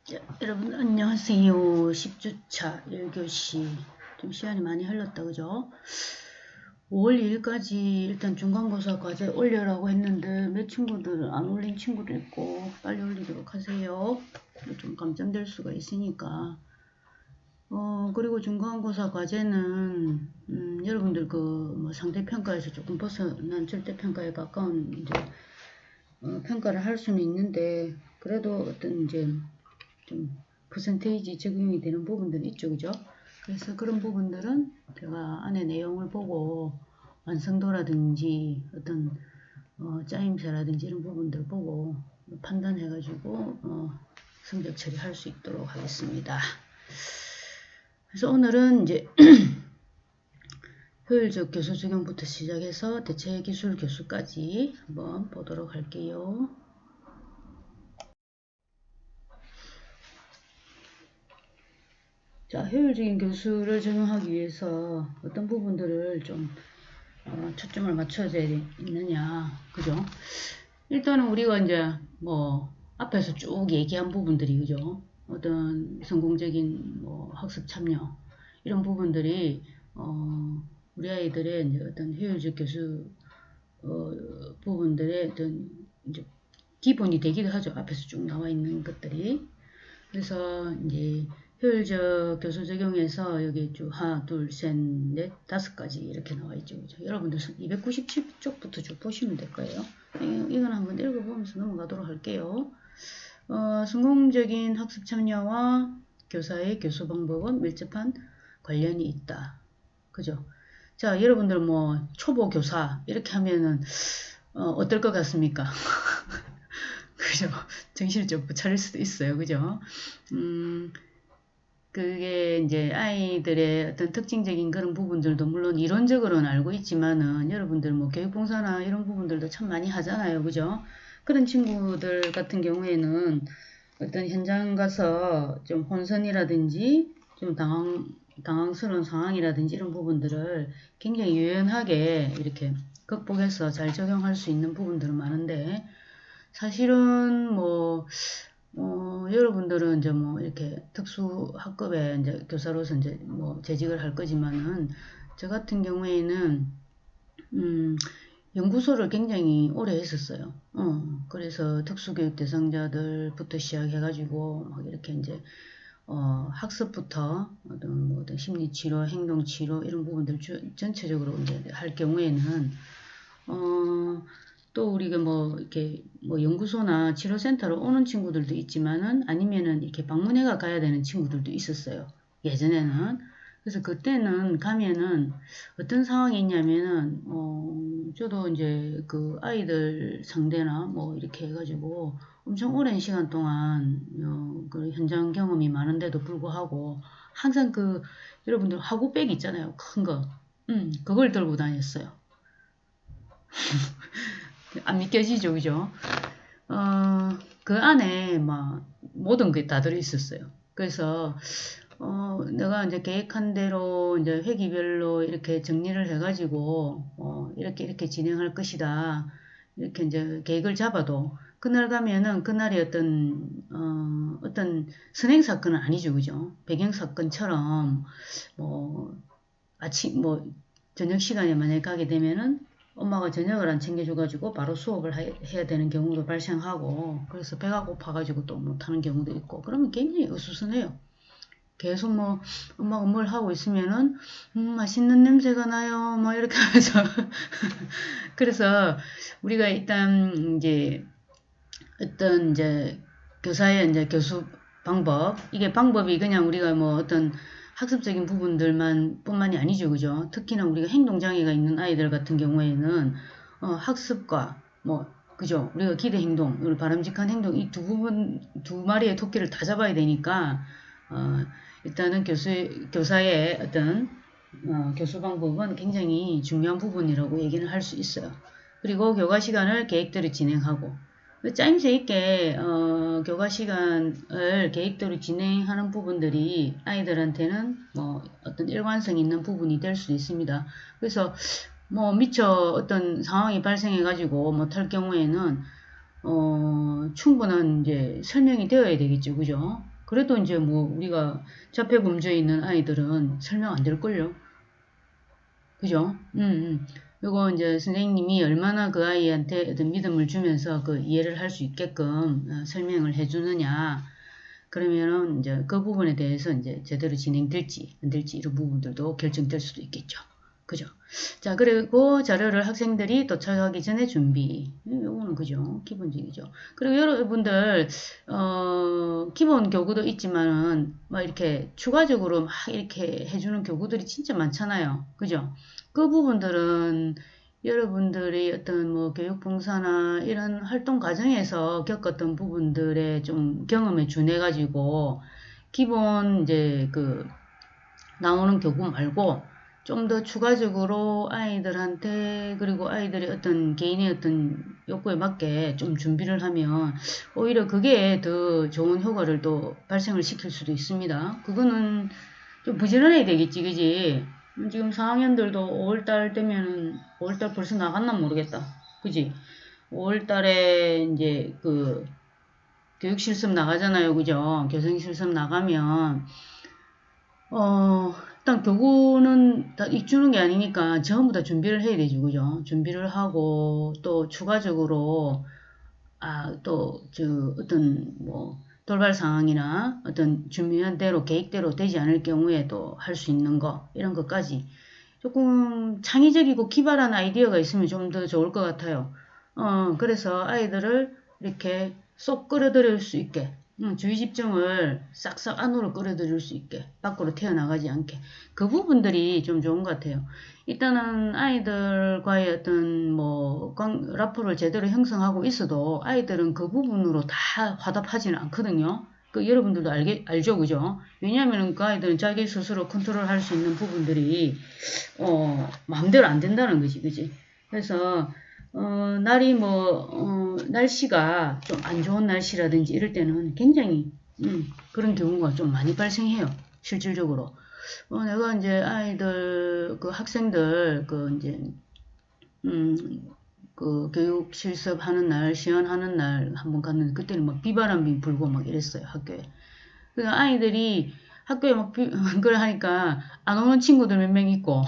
자, 여러분 안녕하세요. 10주차 1교시 좀 시간이 많이 흘렀다 그죠? 5월 2일까지 일단 중간고사 과제 올려라고 했는데 몇 친구들 안 올린 친구도 있고 빨리 올리도록 하세요. 좀 감점될 수가 있으니까. 그리고 중간고사 과제는 여러분들 그 상대평가에서 조금 벗어난 절대평가에 가까운 이제 평가를 할 수는 있는데 그래도 어떤 이제 좀 퍼센테이지 적용이 되는 부분들이 있죠, 그죠? 그래서 그런 부분들은 제가 안에 내용을 보고 완성도라든지 어떤 짜임새라든지 이런 부분들 보고 판단해가지고 성적 처리할 수 있도록 하겠습니다. 그래서 오늘은 이제 효율적 교수 적용부터 시작해서 대체기술 교수까지 한번 보도록 할게요. 자, 효율적인 교수를 적용하기 위해서 어떤 부분들을 좀 초점을 맞춰야 있느냐, 그죠? 일단은 우리가 이제 뭐 앞에서 쭉 얘기한 부분들이 그죠? 어떤 성공적인 뭐 학습 참여 이런 부분들이 우리 아이들의 이제 어떤 효율적 교수 부분들의 어떤 이제 기본이 되기도 하죠. 앞에서 쭉 나와 있는 것들이. 그래서 이제 효율적 교수 적용에서 여기 쭉 하나, 둘, 셋, 넷, 다섯 가지 이렇게 나와 있죠. 그죠? 여러분들 297쪽부터 쭉 보시면 될 거예요. 이건 한번 읽어보면서 넘어가도록 할게요. 성공적인 학습 참여와 교사의 교수 방법은 밀접한 관련이 있다. 그죠? 자, 여러분들 뭐 초보 교사 이렇게 하면은 어떨 것 같습니까? 그죠? 정신을 좀 차릴 수도 있어요. 그죠? 그게 이제 아이들의 어떤 특징적인 그런 부분들도 물론 이론적으로는 알고 있지만은 여러분들 뭐 교육봉사나 이런 부분들도 참 많이 하잖아요. 그죠? 그런 친구들 같은 경우에는 어떤 현장 가서 좀 혼선이라든지 좀 당황스러운 상황이라든지 이런 부분들을 굉장히 유연하게 이렇게 극복해서 잘 적용할 수 있는 부분들은 많은데 사실은 뭐 여러분들은 이제 뭐 이렇게 특수 학급에 이제 교사로서 이제 뭐 재직을 할 거지만은 저 같은 경우에는 연구소를 굉장히 오래 했었어요. 그래서 특수교육 대상자들부터 시작해가지고 막 이렇게 이제 학습부터 어떤 심리치료, 행동치료 이런 부분들 전체적으로 이제 할 경우에는 또 우리가 뭐 이렇게 뭐 연구소나 치료센터로 오는 친구들도 있지만은 아니면은 이렇게 방문회가 가야 되는 친구들도 있었어요. 예전에는. 그래서 그때는 가면은 어떤 상황이 있냐면은 저도 이제 그 아이들 상대나 뭐 이렇게 해가지고 엄청 오랜 시간 동안 그 현장 경험이 많은데도 불구하고 항상 그 여러분들 하구백 있잖아요. 큰 거. 그걸 들고 다녔어요. 안 믿겨지죠, 그죠? 그 안에 막 모든 게 다 들어있었어요. 그래서 내가 이제 계획한 대로 이제 회기별로 이렇게 정리를 해가지고 이렇게 진행할 것이다. 이렇게 이제 계획을 잡아도 그날 가면은 그날이 어떤 선행 사건은 아니죠, 그죠? 배경 사건처럼 뭐 아침 뭐 저녁 시간에 만약에 가게 되면은 엄마가 저녁을 안 챙겨줘가지고 바로 수업을 해야 되는 경우도 발생하고 그래서 배가 고파가지고 또 못하는 경우도 있고 그러면 굉장히 어수선해요. 계속 뭐 엄마가 뭘 하고 있으면은 맛있는 냄새가 나요 뭐 이렇게 하면서 그래서 우리가 일단 이제 어떤 이제 교사의 이제 교수 방법 이게 방법이 그냥 우리가 뭐 어떤 학습적인 부분들만 뿐만이 아니죠, 그죠? 특히나 우리가 행동장애가 있는 아이들 같은 경우에는 학습과 뭐 그죠? 우리가 기대 행동, 그리고 바람직한 행동 이 두 마리의 토끼를 다 잡아야 되니까 일단은 교사의 어떤 교수 방법은 굉장히 중요한 부분이라고 얘기는 할 수 있어요. 그리고 교과 시간을 계획대로 진행하고 짜임새 있게 교과 시간을 계획대로 진행하는 부분들이 아이들한테는 뭐 어떤 일관성 있는 부분이 될 수 있습니다. 그래서 뭐 미처 어떤 상황이 발생해 가지고 못할 경우에는 충분한 이제 설명이 되어야 되겠죠, 그죠? 그래도 이제 뭐 우리가 자폐 범주에 있는 아이들은 설명 안 될걸요. 그죠? 요거 이제 선생님이 얼마나 그 아이한테 어떤 믿음을 주면서 그 이해를 할 수 있게끔 설명을 해주느냐. 그러면은 이제 그 부분에 대해서 이제 제대로 진행될지 안 될지 이런 부분들도 결정될 수도 있겠죠. 그죠? 자, 그리고 자료를 학생들이 도착하기 전에 준비. 요거는 그죠? 기본적이죠. 그리고 여러분들, 기본 교구도 있지만은, 막 이렇게 추가적으로 막 이렇게 해주는 교구들이 진짜 많잖아요. 그죠? 그 부분들은 여러분들이 어떤 뭐 교육봉사나 이런 활동 과정에서 겪었던 부분들의 좀 경험에 준해 가지고 기본 이제 그 나오는 교구 말고 좀 더 추가적으로 아이들한테 그리고 아이들의 어떤 개인의 어떤 욕구에 맞게 좀 준비를 하면 오히려 그게 더 좋은 효과를 또 발생을 시킬 수도 있습니다. 그거는 좀 부지런해야 되겠지, 그지? 지금 4학년들도 5월달 되면은 5월달 벌써 나갔나 모르겠다. 그지? 5월달에 이제 그 교육 실습 나가잖아요. 그죠? 교생 실습 나가면 일단 교구는 다 입주는 게 아니니까 전부 다 준비를 해야 되죠. 그죠? 준비를 하고 또 추가적으로 또 어떤 뭐 돌발 상황이나 어떤 준비한 대로 계획대로 되지 않을 경우에도 할 수 있는 거 이런 것까지 조금 창의적이고 기발한 아이디어가 있으면 좀 더 좋을 것 같아요. 그래서 아이들을 이렇게 쏙 끌어들일 수 있게, 주의 집중을 싹싹 안으로 끌어들일 수 있게, 밖으로 튀어나가지 않게. 그 부분들이 좀 좋은 것 같아요. 일단은 아이들과의 어떤 뭐 라포를 제대로 형성하고 있어도 아이들은 그 부분으로 다 화답하지는 않거든요. 그 여러분들도 알죠, 그죠? 왜냐하면 그 아이들은 자기 스스로 컨트롤할 수 있는 부분들이 마음대로 안 된다는 거지, 그지? 그래서 날이 날씨가 좀 안 좋은 날씨라든지 이럴 때는 굉장히 그런 경우가 좀 많이 발생해요, 실질적으로. 내가 이제 아이들 그 학생들 그 이제 그 교육 실습하는 날, 시연하는 날 한번 갔는데 그때는 막 비바람이 불고 막 이랬어요, 학교에. 그래서 아이들이 학교에 막 그걸 하니까 안 오는 친구들 몇 명 있고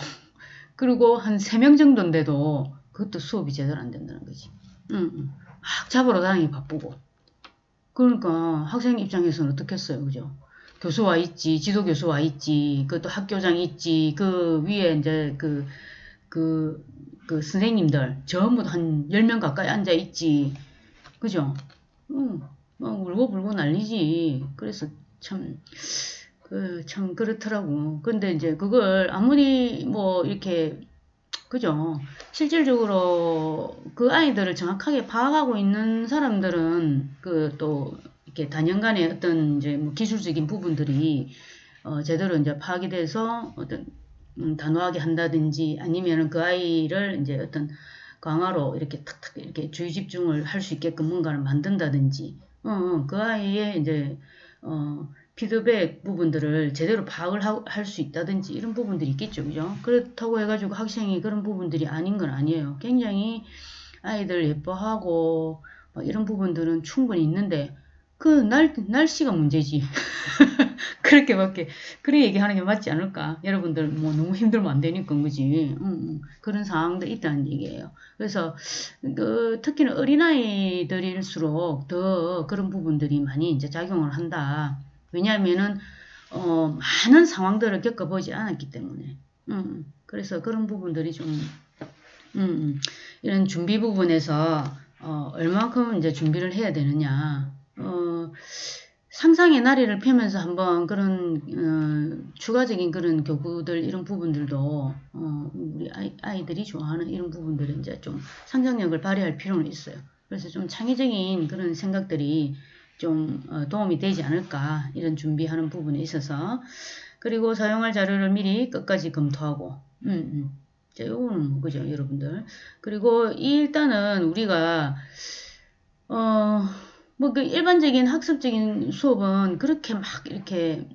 그리고 한 3명 정도인데도 그것도 수업이 제대로 안 된다는 거지. 막 잡으러 다니기 바쁘고. 그러니까 학생 입장에서는 어떻겠어요, 그죠? 교수 와 있지, 지도 교수 와 있지, 그것도 학교장 있지, 그 위에 이제 그 선생님들 전부 한 10명 가까이 앉아 있지. 그죠? 막 울고불고 난리지. 그래서 참 그렇더라고. 근데 이제 그걸 아무리 뭐 이렇게 그죠? 실질적으로 그 아이들을 정확하게 파악하고 있는 사람들은 그 또 이렇게 단연간의 어떤 이제 뭐 기술적인 부분들이 제대로 이제 파악이 돼서 어떤 단호하게 한다든지 아니면은 그 아이를 이제 어떤 강화로 이렇게 탁탁 이렇게 주의 집중을 할 수 있게끔 뭔가를 만든다든지 그 아이의 이제 피드백 부분들을 제대로 파악을 할 수 있다든지 이런 부분들이 있겠죠. 그죠? 그렇다고 해가지고 학생이 그런 부분들이 아닌 건 아니에요. 굉장히 아이들 예뻐하고 이런 부분들은 충분히 있는데 그 날씨가 문제지. 그렇게밖에 그래 얘기하는 게 맞지 않을까? 여러분들 뭐 너무 힘들면 안 되니까 그지? 그런 상황도 있다는 얘기예요. 그래서 특히는 어린아이들일수록 더 그런 부분들이 많이 이제 작용을 한다. 왜냐하면은 많은 상황들을 겪어보지 않았기 때문에. 그래서 그런 부분들이 좀 이런 준비 부분에서 얼마큼 이제 준비를 해야 되느냐. 상상의 나래를 펴면서 한번 그런 추가적인 그런 교구들 이런 부분들도 우리 아이들이 좋아하는 이런 부분들을 이제 좀 상상력을 발휘할 필요는 있어요. 그래서 좀 창의적인 그런 생각들이 좀 도움이 되지 않을까 이런 준비하는 부분에 있어서 그리고 사용할 자료를 미리 끝까지 검토하고 자, 요거는 그죠 여러분들. 그리고 일단은 우리가 뭐 그 일반적인 학습적인 수업은 그렇게 막 이렇게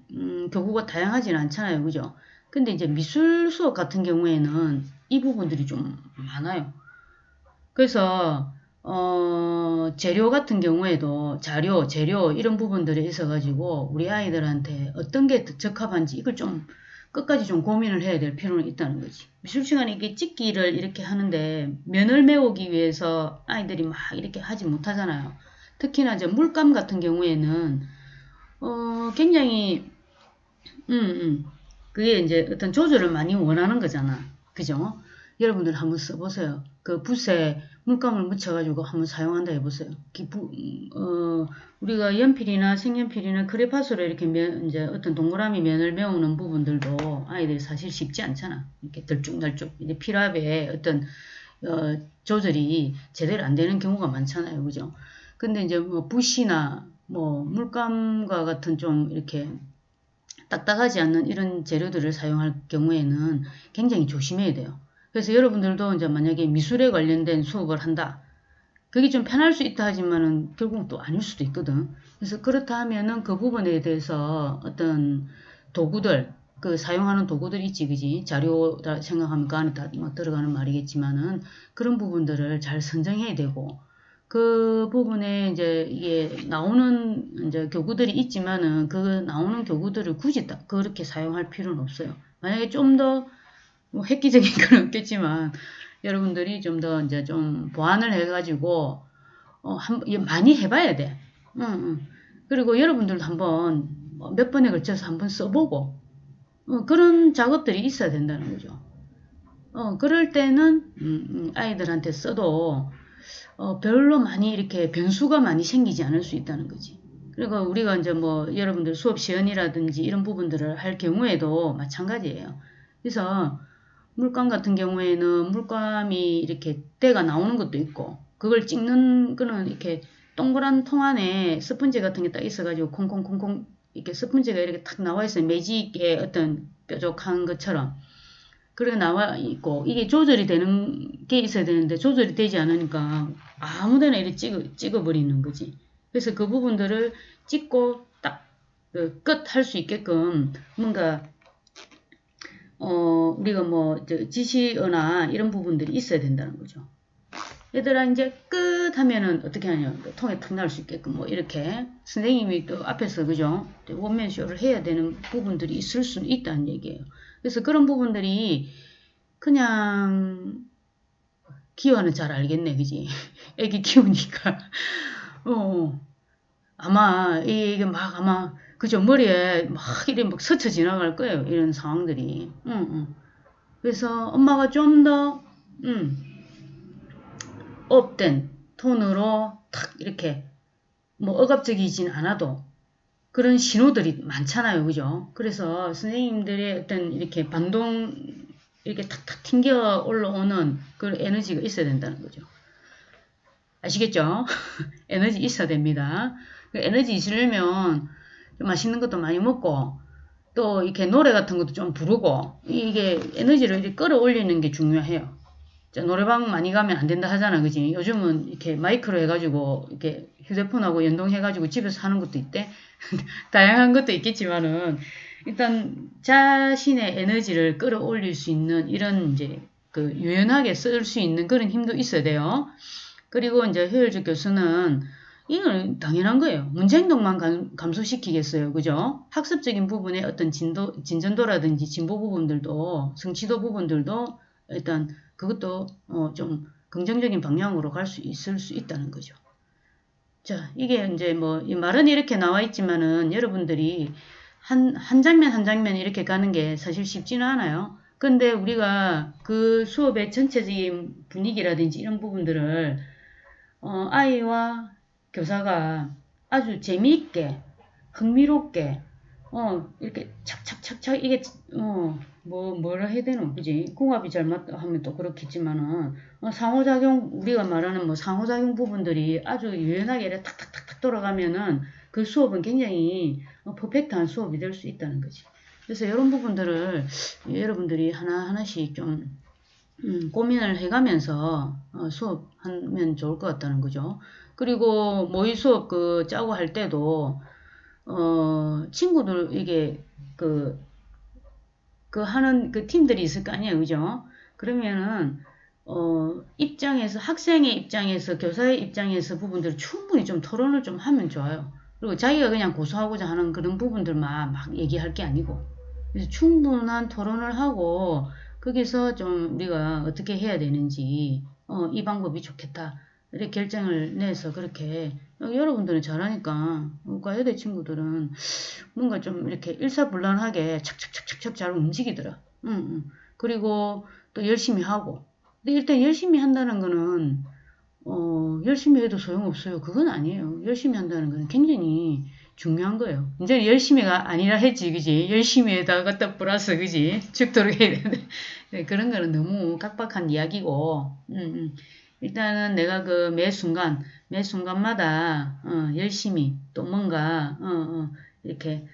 교구가 다양하지는 않잖아요, 그죠? 근데 이제 미술 수업 같은 경우에는 이 부분들이 좀 많아요. 그래서 재료 같은 경우에도 자료, 재료 이런 부분들이 있어가지고 우리 아이들한테 어떤 게 적합한지 이걸 좀 끝까지 좀 고민을 해야 될 필요는 있다는 거지. 미술시간에 이게 찍기를 이렇게 하는데 면을 메우기 위해서 아이들이 막 이렇게 하지 못하잖아요. 특히나 이제 물감 같은 경우에는 굉장히 그게 이제 어떤 조절을 많이 원하는 거잖아. 그죠? 여러분들 한번 써보세요. 그 붓에 물감을 묻혀가지고 한번 사용한다 해보세요. 우리가 연필이나 색연필이나 크레파스로 이렇게 이제 어떤 동그라미 면을 메우는 부분들도 아이들이 사실 쉽지 않잖아. 이렇게 들쭉날쭉, 이제 필압에 어떤, 조절이 제대로 안 되는 경우가 많잖아요. 그죠? 근데 이제 뭐 붓이나 뭐 물감과 같은 좀 이렇게 딱딱하지 않는 이런 재료들을 사용할 경우에는 굉장히 조심해야 돼요. 그래서 여러분들도 이제 만약에 미술에 관련된 수업을 한다. 그게 좀 편할 수 있다 하지만은 결국 또 아닐 수도 있거든. 그래서 그렇다 하면은 그 부분에 대해서 어떤 도구들, 그 사용하는 도구들 있지, 그지? 자료다 생각하면 그 안에 다뭐 들어가는 말이겠지만은 그런 부분들을 잘 선정해야 되고 그 부분에 이제 이게 나오는 이제 교구들이 있지만은 그 나오는 교구들을 굳이 딱 그렇게 사용할 필요는 없어요. 만약에 좀 더 뭐 획기적인 건 없겠지만 여러분들이 좀 더 이제 좀 보완을 해가지고 많이 해봐야 돼. 응, 응. 그리고 여러분들도 한번 몇 번에 걸쳐서 한번 써보고 그런 작업들이 있어야 된다는 거죠. 그럴 때는 아이들한테 써도 별로 많이 이렇게 변수가 많이 생기지 않을 수 있다는 거지. 그리고 우리가 이제 뭐 여러분들 수업 시연이라든지 이런 부분들을 할 경우에도 마찬가지예요. 그래서 물감 같은 경우에는 물감이 이렇게 때가 나오는 것도 있고 그걸 찍는 거는 이렇게 동그란 통 안에 스펀지 같은 게 딱 있어가지고 콩콩콩콩 이렇게 스펀지가 이렇게 탁 나와 있어요. 매직의 어떤 뾰족한 것처럼. 그렇게 나와 있고 이게 조절이 되는 게 있어야 되는데 조절이 되지 않으니까 아무데나 이렇게 찍어버리는 거지. 그래서 그 부분들을 찍고 딱 끝 할 수 있게끔 뭔가 우리가 뭐 지시어나 이런 부분들이 있어야 된다는 거죠. 얘들아 이제 끝 하면은 어떻게 하냐 통에 탁 나올 수 있게끔 뭐 이렇게 선생님이 또 앞에서 그죠 원맨 쇼를 해야 되는 부분들이 있을 수 있다는 얘기예요. 그래서 그런 부분들이 그냥 기와는 잘 알겠네 그지 애기 키우니까 아마 이게 막 아마 그죠 머리에 막 이래 막 스쳐 지나갈 거예요 이런 상황들이 그래서 엄마가 좀더 업된 톤으로 탁 이렇게 뭐 억압적이진 않아도 그런 신호들이 많잖아요. 그죠? 그래서 선생님들의 어떤 이렇게 반동 이렇게 탁탁 튕겨 올라오는 그런 에너지가 있어야 된다는 거죠. 아시겠죠? 에너지 있어야 됩니다. 그 에너지 있으려면 좀 맛있는 것도 많이 먹고 또 이렇게 노래 같은 것도 좀 부르고 이게 에너지를 이렇게 끌어올리는 게 중요해요. 노래방 많이 가면 안 된다 하잖아, 그지? 요즘은 이렇게 마이크로 해가지고, 이렇게 휴대폰하고 연동해가지고 집에서 하는 것도 있대. 다양한 것도 있겠지만은, 일단 자신의 에너지를 끌어올릴 수 있는 이런 이제 그 유연하게 쓸 수 있는 그런 힘도 있어야 돼요. 그리고 이제 효율적 교수는 이건 당연한 거예요. 문제 행동만 감소시키겠어요. 그죠? 학습적인 부분에 어떤 진전도라든지 진보 부분들도, 성취도 부분들도 일단 그것도 좀 긍정적인 방향으로 갈 수 있을 수 있다는 거죠. 자, 이게 이제 뭐, 이 말은 이렇게 나와 있지만은 여러분들이 한 장면 한 장면 이렇게 가는 게 사실 쉽지는 않아요. 근데 우리가 그 수업의 전체적인 분위기라든지 이런 부분들을 아이와 교사가 아주 재미있게, 흥미롭게, 이렇게 착착착착, 이게, 뭐라 해야 되노, 그지? 궁합이 잘 맞다 하면 또 그렇겠지만은, 상호작용, 우리가 말하는 뭐 상호작용 부분들이 아주 유연하게 이렇게 탁탁탁탁 돌아가면은 그 수업은 굉장히 퍼펙트한 수업이 될 수 있다는 거지. 그래서 이런 부분들을 여러분들이 하나하나씩 좀 고민을 해가면서 수업하면 좋을 것 같다는 거죠. 그리고 모의 수업 그 짜고 할 때도 친구들 이게 그 하는 그 팀들이 있을 거 아니에요, 그죠? 그러면은 입장에서, 학생의 입장에서, 교사의 입장에서 부분들을 충분히 좀 토론을 좀 하면 좋아요. 그리고 자기가 그냥 고소하고자 하는 그런 부분들만 막 얘기할 게 아니고, 그래서 충분한 토론을 하고, 거기서 좀 우리가 어떻게 해야 되는지, 이 방법이 좋겠다. 이렇게 결정을 내서 그렇게, 여러분들은 잘하니까, 과외대 친구들은 뭔가 좀 이렇게 일사불란하게 착착착착착 잘 움직이더라. 응, 응. 그리고 또 열심히 하고. 근데 일단 열심히 한다는 거는 열심히 해도 소용없어요. 그건 아니에요. 열심히 한다는 거는 굉장히 중요한 거예요. 이제 열심히가 아니라 했지, 그지? 열심히에다가 갖다 플러스, 그지? 죽도록 해야 되는데. 네, 그런 거는 너무 각박한 이야기고, 일단은 내가 그 매 순간마다, 열심히 또 뭔가, 이렇게,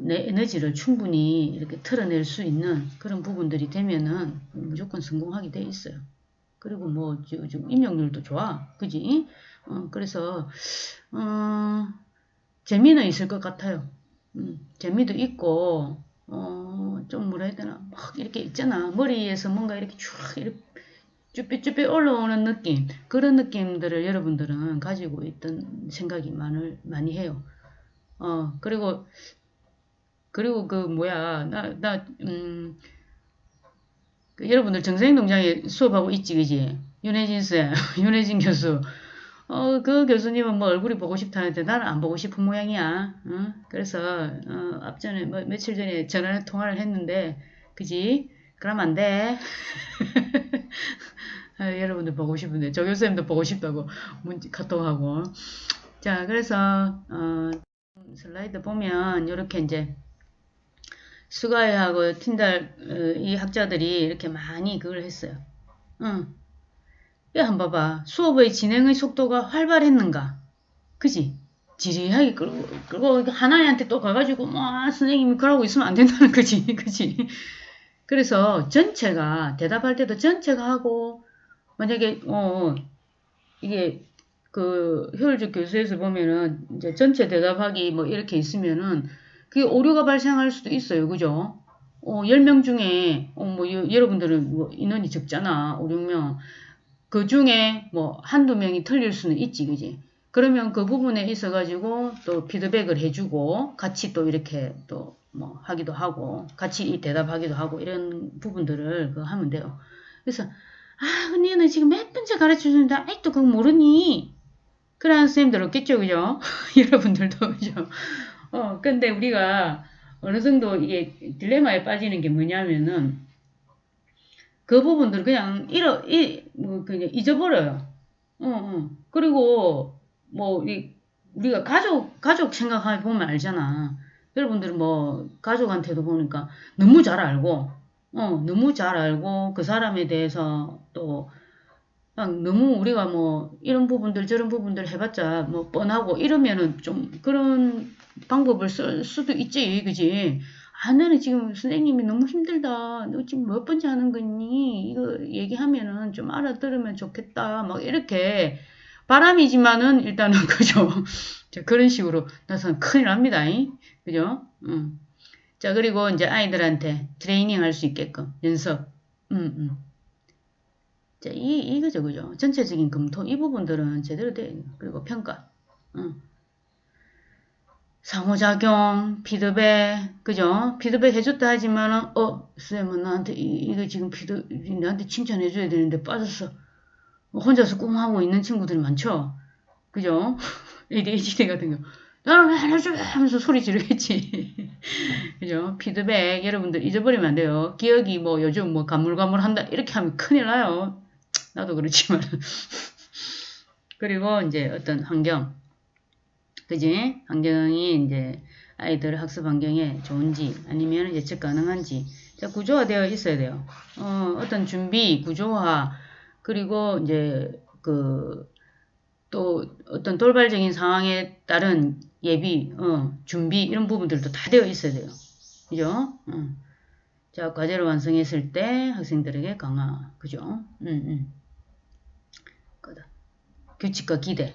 내 에너지를 충분히 이렇게 털어낼 수 있는 그런 부분들이 되면은 무조건 성공하게 돼 있어요. 그리고 뭐 지금 입력률도 좋아, 그지? 그래서 재미는 있을 것 같아요. 재미도 있고 좀 뭐라 해야 되나 막 이렇게 있잖아 머리에서 뭔가 이렇게 쭉 이렇게 쭈뼛쭈뼛 올라오는 느낌 그런 느낌들을 여러분들은 가지고 있던 생각이 많이 해요. 그리고 그 뭐야 그 여러분들 정생농장에 수업하고 있지, 그지? 윤혜진 쌤, 윤혜진 교수. 그 교수님은 뭐 얼굴이 보고 싶다는데 나는 안 보고 싶은 모양이야. 그래서, 앞전에, 뭐, 며칠 전에 전화 통화를 했는데, 그지? 그러면 안 돼. 여러분들 보고 싶은데, 조 교수님도 보고 싶다고 카톡하고. 자, 그래서, 슬라이드 보면, 이렇게 이제, 수가이하고 틴달 이 학자들이 이렇게 많이 그걸 했어요. 응. 야, 한번 봐봐. 수업의 진행의 속도가 활발했는가? 그지? 지리하게 끌고 하나애한테 또 가가지고 뭐 선생님이 그러고 있으면 안 된다는 거지. 그지? 그래서 전체가 대답할 때도 전체가 하고 만약에 이게 그 효율적 교수에서 보면은 이제 전체 대답하기 뭐 이렇게 있으면은 그게 오류가 발생할 수도 있어요. 그죠? 10명 중에 뭐 여러분들은 뭐 인원이 적잖아. 5, 6명. 그 중에 뭐 한두 명이 틀릴 수는 있지. 그지? 그러면 그 부분에 있어가지고 또 피드백을 해주고 같이 또 이렇게 또 뭐 하기도 하고 같이 대답하기도 하고 이런 부분들을 그 하면 돼요. 그래서 언니는 지금 몇 번째 가르쳐 주는데 아직도 그거 모르니? 그러는 선생님들 없겠죠, 그죠? 여러분들도, 그죠? 근데 우리가 어느 정도 이게 딜레마에 빠지는 게 뭐냐면은, 그 부분들을 그냥 그냥 잊어버려요. 그리고, 뭐, 우리가 가족 생각해 보면 알잖아. 여러분들은 뭐, 가족한테도 보니까 너무 잘 알고, 너무 잘 알고, 그 사람에 대해서 또, 너무 우리가 뭐 이런 부분들 저런 부분들 해봤자 뭐 뻔하고 이러면은 좀 그런 방법을 쓸 수도 있지, 그지? 나는 지금 선생님이 너무 힘들다. 너 지금 몇 번째 하는 거니? 이거 얘기하면은 좀 알아들으면 좋겠다. 막 이렇게 바람이지만은 일단은 그죠? 자, 그런 식으로 나서는 큰일 납니다. 그죠? 자, 그리고 이제 아이들한테 트레이닝 할 수 있게끔 연습. 음. 자, 이거죠, 그죠? 전체적인 검토, 이 부분들은 제대로 돼. 그리고 평가. 상호작용, 피드백, 그죠? 피드백 해줬다 하지만은, 쌤은 나한테, 이거 지금 나한테 칭찬해줘야 되는데 빠졌어. 혼자서 꿍 하고 있는 친구들이 많죠? 그죠? ADHD 같은 거. 나는 왜 안 해줘! 하면서 소리 지르겠지. 그죠? 피드백, 여러분들 잊어버리면 안 돼요. 기억이 뭐 요즘 뭐 가물가물한다. 이렇게 하면 큰일 나요. 나도 그렇지만. 그리고 이제 어떤 환경. 그지? 환경이 이제 아이들 학습 환경에 좋은지 아니면 예측 가능한지. 자, 구조화되어 있어야 돼요. 어떤 준비, 구조화, 그리고 이제 또 어떤 돌발적인 상황에 따른 예비, 준비, 이런 부분들도 다 되어 있어야 돼요. 그죠? 자, 과제를 완성했을 때 학생들에게 강화. 그죠? 규칙과 기대.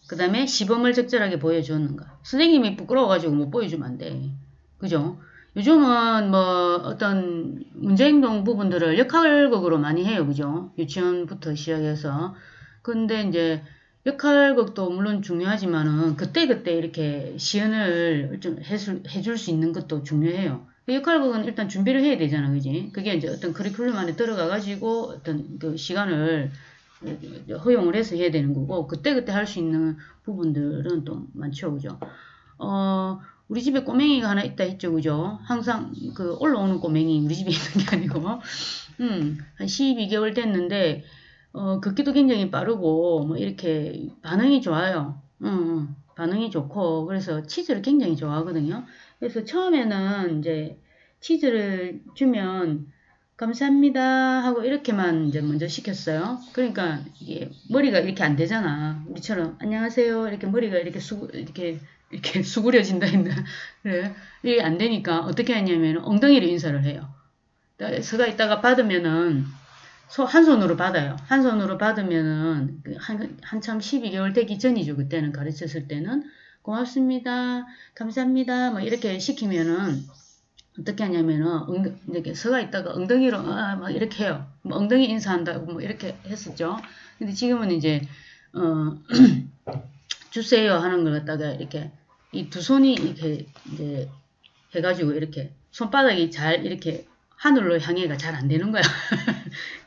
그 다음에 시범을 적절하게 보여주었는가. 선생님이 부끄러워가지고 못 보여주면 안 돼. 그죠? 요즘은 뭐 어떤 문제행동 부분들을 역할극으로 많이 해요. 그죠? 유치원부터 시작해서. 근데 이제 역할극도 물론 중요하지만은 그때그때 이렇게 시연을 좀 해줄 수 있는 것도 중요해요. 그 역할극은 일단 준비를 해야 되잖아. 그지? 그게 이제 어떤 커리큘럼 안에 들어가가지고 어떤 그 시간을 허용을 해서 해야 되는 거고, 그때그때 할 수 있는 부분들은 또 많죠. 그죠? 우리 집에 꼬맹이가 하나 있다 했죠, 그죠? 항상 그 올라오는 꼬맹이 우리 집에 있는 게 아니고, 한 12개월 됐는데, 걷기도 굉장히 빠르고, 뭐 이렇게 반응이 좋아요. 반응이 좋고, 그래서 치즈를 굉장히 좋아하거든요. 그래서 처음에는 이제 치즈를 주면 감사합니다 하고 이렇게만 이제 먼저 시켰어요. 그러니까 이게 머리가 이렇게 안 되잖아. 우리처럼 안녕하세요 이렇게 머리가 이렇게 수그려진다 했나. 그래. 이게 안 되니까 어떻게 하냐면 엉덩이로 인사를 해요. 서가 있다가 받으면은 한 손으로 받아요. 한 손으로 받으면은 한참 12개월 되기 전이죠. 그때는 가르쳤을 때는 고맙습니다, 감사합니다 뭐 이렇게 시키면은 어떻게 하냐면은 이렇게 서가 있다가 엉덩이로 막 이렇게 해요. 뭐 엉덩이 인사한다고 뭐 이렇게 했었죠. 근데 지금은 이제 어 주세요 하는 걸 갖다가 이렇게 이 두 손이 이렇게 이제 해가지고 이렇게 손바닥이 잘 이렇게 하늘로 향해가 잘 안 되는 거야.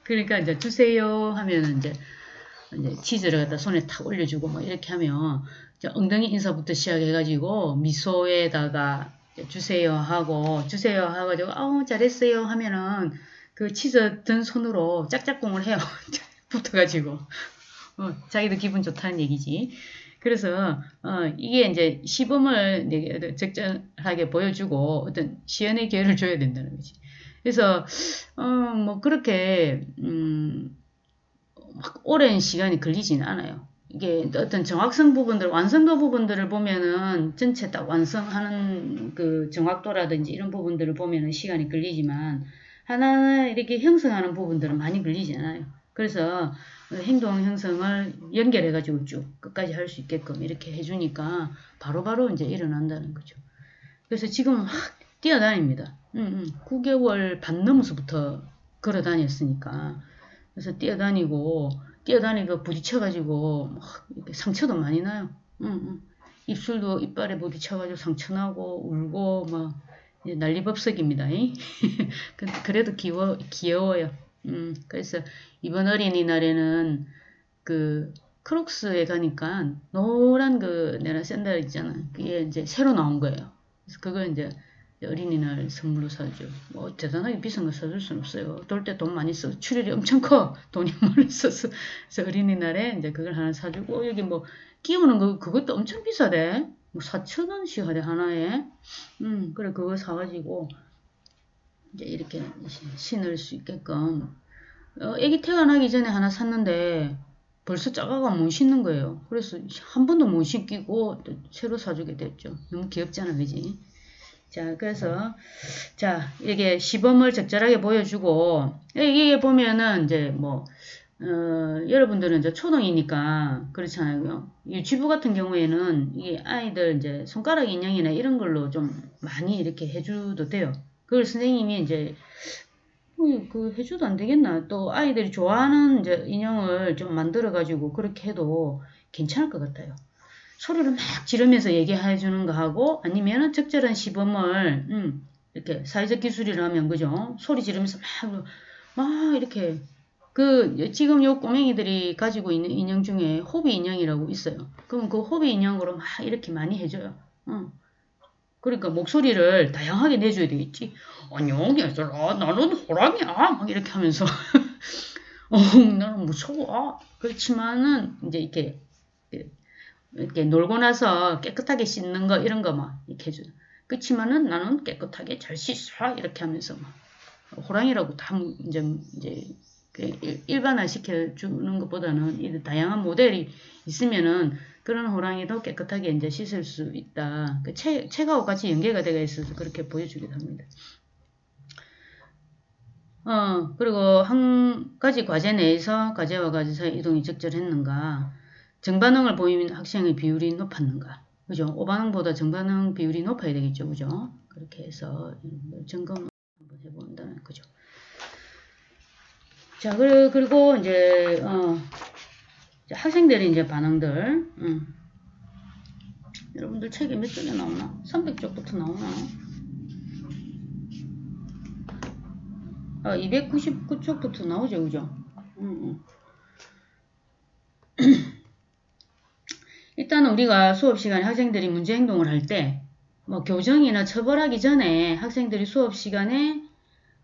그러니까 이제 주세요 하면은 이제 치즈를 갖다 손에 탁 올려주고 뭐 이렇게 하면 엉덩이 인사부터 시작해가지고 미소에다가 주세요 하고 주세요 하가지고 아우 잘했어요 하면은 그 치즈 든 손으로 짝짝꿍을 해요. 붙어가지고 자기도 기분 좋다는 얘기지. 그래서 이게 이제 시범을 적절하게 보여주고 어떤 시연의 기회를 줘야 된다는 거지. 그래서 뭐 그렇게 막 오랜 시간이 걸리지는 않아요. 이게 어떤 정확성 부분들, 완성도 부분들을 보면은 전체 딱 완성하는 그 정확도라든지 이런 부분들을 보면은 시간이 걸리지만 하나 이렇게 형성하는 부분들은 많이 걸리지 않아요. 그래서 행동 형성을 연결해가지고 쭉 끝까지 할 수 있게끔 이렇게 해주니까 바로바로 이제 일어난다는 거죠. 그래서 지금 막 뛰어다닙니다. 9개월 반 넘어서부터 걸어 다녔으니까. 그래서 뛰어다니고 부딪혀가지고 막 이렇게 상처도 많이 나요. 입술도 이빨에 부딪혀가지고 상처 나고 울고 막 난리법석입니다. 그래도 귀여워요. 그래서 이번 어린이날에는 그 크록스에 가니까 노란 그 내나 샌들 있잖아. 그게 이제 새로 나온 거예요. 그래서 그걸 이제 어린이날 선물로 사죠. 뭐 대단하게 비싼 거 사줄 순 없어요. 돌 때 돈 많이 써. 출혈이 엄청 커. 돈이 많이 써서. 그래서 어린이날에 이제 그걸 하나 사주고 여기 뭐 끼우는 거 그것도 엄청 비싸대. 뭐 4,000원씩 하대 하나에. 그래 그거 사가지고 이제 이렇게 신을 수 있게끔. 애기 태어나기 전에 하나 샀는데 벌써 작아가 못 신는 거예요. 그래서 한 번도 못 신기고 또 새로 사주게 됐죠. 너무 귀엽잖아, 그지? 자, 그래서, 자, 이게 시범을 적절하게 보여주고, 이게 보면은, 이제 뭐, 여러분들은 이제 초등이니까, 그렇잖아요. 유치부 같은 경우에는, 이 아이들 이제 손가락 인형이나 이런 걸로 좀 많이 이렇게 해줘도 돼요. 그걸 선생님이 이제, 그 해줘도 안 되겠나. 또 아이들이 좋아하는 이제 인형을 좀 만들어가지고 그렇게 해도 괜찮을 것 같아요. 소리를 막 지르면서 얘기해 주는 거 하고 아니면은 적절한 시범을 이렇게 사회적 기술이라면 그죠? 소리 지르면서 막 이렇게 그 지금 요 꼬맹이들이 가지고 있는 인형 중에 호비 인형이라고 있어요. 그럼 그 호비 인형으로 막 이렇게 많이 해줘요. 그러니까 목소리를 다양하게 내줘야 되겠지. 안녕 얘들아 나는 호랑이야 막 이렇게 하면서 나는 무서워. 그렇지만은 이제 이렇게 놀고 나서 깨끗하게 씻는 거 이런 거 막 이렇게 해줘. 그렇지만은 나는 깨끗하게 잘 씻어 이렇게 하면서 막 호랑이라고 다 이제 일반화 시켜주는 것보다는 이 다양한 모델이 있으면은 그런 호랑이도 깨끗하게 이제 씻을 수 있다. 그 책하고 같이 연계가 되어 있어서 그렇게 보여주기도 합니다. 그리고 한 가지 과제 내에서 과제와 과제 사이 이동이 적절했는가, 정반응을 보이는 학생의 비율이 높았는가, 그죠? 오반응보다 정반응 비율이 높아야 되겠죠. 그죠? 그렇게 해서 점검 한번 해본다는 거죠. 자, 그리고 이제, 학생들이 이제 반응들, 여러분들 책이 몇 쪽에 나오나? 300쪽부터 나오나? 299쪽부터 나오죠, 그죠? 일단은 우리가 수업 시간에 학생들이 문제 행동을 할 때, 뭐 교정이나 처벌하기 전에 학생들이 수업 시간에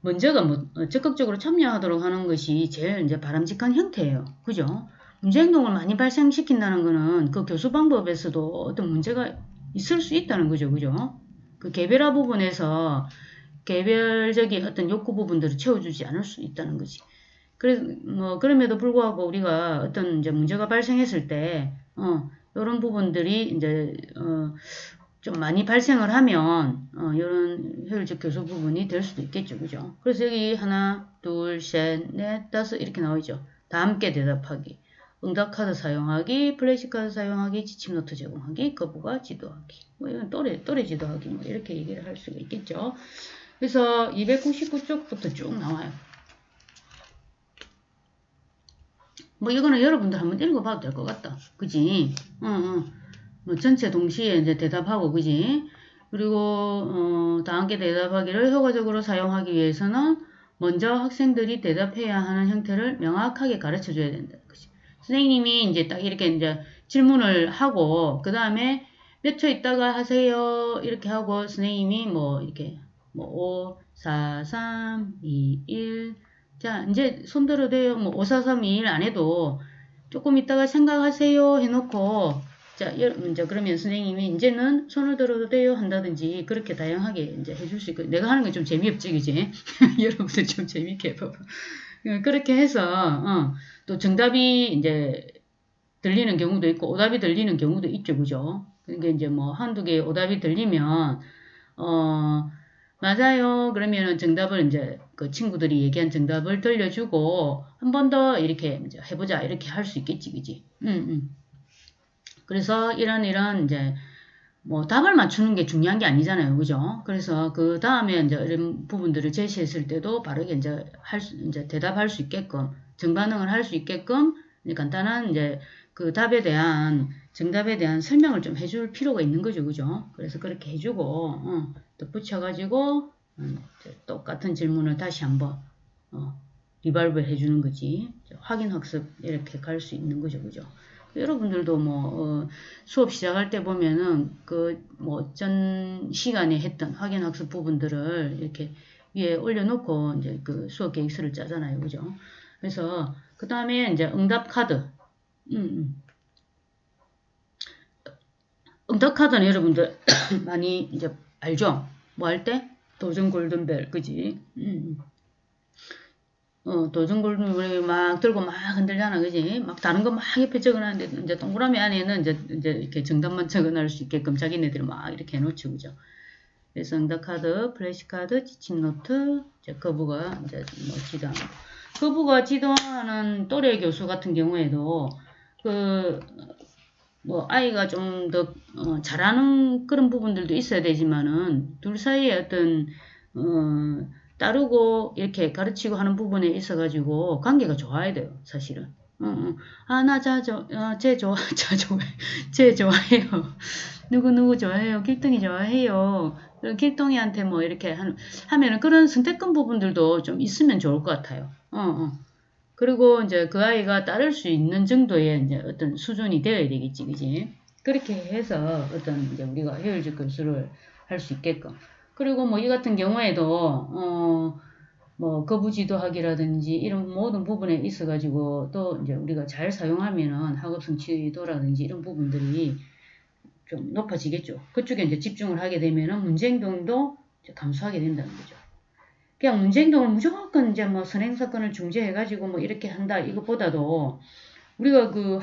먼저가 적극적으로 참여하도록 하는 것이 제일 이제 바람직한 형태예요. 그죠? 문제 행동을 많이 발생시킨다는 거는 그 교수 방법에서도 어떤 문제가 있을 수 있다는 거죠. 그죠? 그 개별화 부분에서 개별적인 어떤 욕구 부분들을 채워주지 않을 수 있다는 거지. 그럼에도 불구하고 우리가 어떤 이제 문제가 발생했을 때, 이런 부분들이 이제, 좀 많이 발생을 하면, 이런 효율적 교수 부분이 될 수도 있겠죠. 그죠? 그래서 여기 하나, 둘, 셋, 넷, 다섯 이렇게 나오죠. 다 함께 대답하기. 응답카드 사용하기, 플래시카드 사용하기, 지침노트 제공하기, 거부가 지도하기. 뭐 이건 또래 지도하기. 뭐 이렇게 얘기를 할 수가 있겠죠. 그래서 299쪽부터 쭉 나와요. 뭐 이거는 여러분들 한번 읽어봐도 될 것 같다. 그지? 뭐 전체 동시에 이제 대답하고, 그지? 그리고 다 함께 대답하기를 효과적으로 사용하기 위해서는 먼저 학생들이 대답해야 하는 형태를 명확하게 가르쳐 줘야 된다. 그지? 선생님이 이제 딱 이렇게 이제 질문을 하고, 그 다음에 몇 초 있다가 하세요. 이렇게 하고, 선생님이 뭐 이렇게 뭐 5, 4, 3, 2, 1. 자, 이제 손 들어도 돼요. 뭐 5, 4, 3, 2, 1 안 해도 조금 있다가 생각하세요 해놓고, 자, 이제 그러면 선생님이 이제는 손을 들어도 돼요 한다든지 그렇게 다양하게 이제 해줄 수 있고, 내가 하는 게 좀 재미없지, 그지? 여러분들 좀 재밌게 해봐봐. 그렇게 해서, 또 정답이 이제 들리는 경우도 있고, 오답이 들리는 경우도 있죠, 그죠? 그러니까 이제 뭐 한두 개 오답이 들리면, 맞아요. 그러면은 정답을 이제 그 친구들이 얘기한 정답을 들려주고 한 번 더 이렇게 이제 해보자 이렇게 할 수 있겠지, 그지? 그래서 이런 이제 뭐 답을 맞추는 게 중요한 게 아니잖아요, 그죠? 그래서 그 다음에 이제 이런 부분들을 제시했을 때도 바르게 이제 대답할 수 있게끔 정반응을 할 수 있게끔 간단한 이제 그 답에 대한 정답에 대한 설명을 좀 해줄 필요가 있는 거죠, 그죠? 그래서 그렇게 해주고 덧붙여가지고 똑같은 질문을 다시 한번 리발브 해주는 거지. 확인 학습 이렇게 갈 수 있는 거죠, 그죠? 여러분들도 뭐 수업 시작할 때 보면은 그 뭐 전 시간에 했던 확인 학습 부분들을 이렇게 위에 올려놓고 이제 그 수업 계획서를 짜잖아요, 그죠? 그래서 그 다음에 이제 응답 카드. 응답 카드는 여러분들 많이 이제 알죠? 뭐 할 때? 도전 골든벨, 그지? 도전 골든벨 막 들고 막 흔들잖아, 그지? 막 다른 거 막 옆에 적어놨는데, 이제 동그라미 안에는 이제 이렇게 정답만 적어놓을 수 있게끔 자기네들이 막 이렇게 해놓죠, 그죠? 그래서 응답 카드, 플래시 카드, 지침 노트, 이제 거부가 이제 뭐 지도하는 거. 거부가 지도하는 또래 교수 같은 경우에도 뭐 아이가 좀 더 잘하는 그런 부분들도 있어야 되지만은 둘 사이에 어떤 따르고 이렇게 가르치고 하는 부분에 있어 가지고 관계가 좋아야 돼요, 사실은. 나 쟤 좋아해. 쟤 좋아해요. 누구 좋아해요. 길동이 좋아해요. 길동이한테 뭐 이렇게 하면은 그런 선택권 부분들도 좀 있으면 좋을 것 같아요. 그리고 이제 그 아이가 따를 수 있는 정도의 이제 어떤 수준이 되어야 되겠지, 그지? 그렇게 해서 어떤 이제 우리가 효율적 교수를 할 수 있게끔. 그리고 뭐 이 같은 경우에도, 뭐 거부지도하기라든지 이런 모든 부분에 있어가지고 또 이제 우리가 잘 사용하면은 학업 성취도라든지 이런 부분들이 좀 높아지겠죠. 그쪽에 이제 집중을 하게 되면은 문제 행동도 감소하게 된다는 거죠. 그냥 문제 행동을 무조건 이제 뭐 선행 사건을 중재해가지고 뭐 이렇게 한다 이것보다도 우리가 그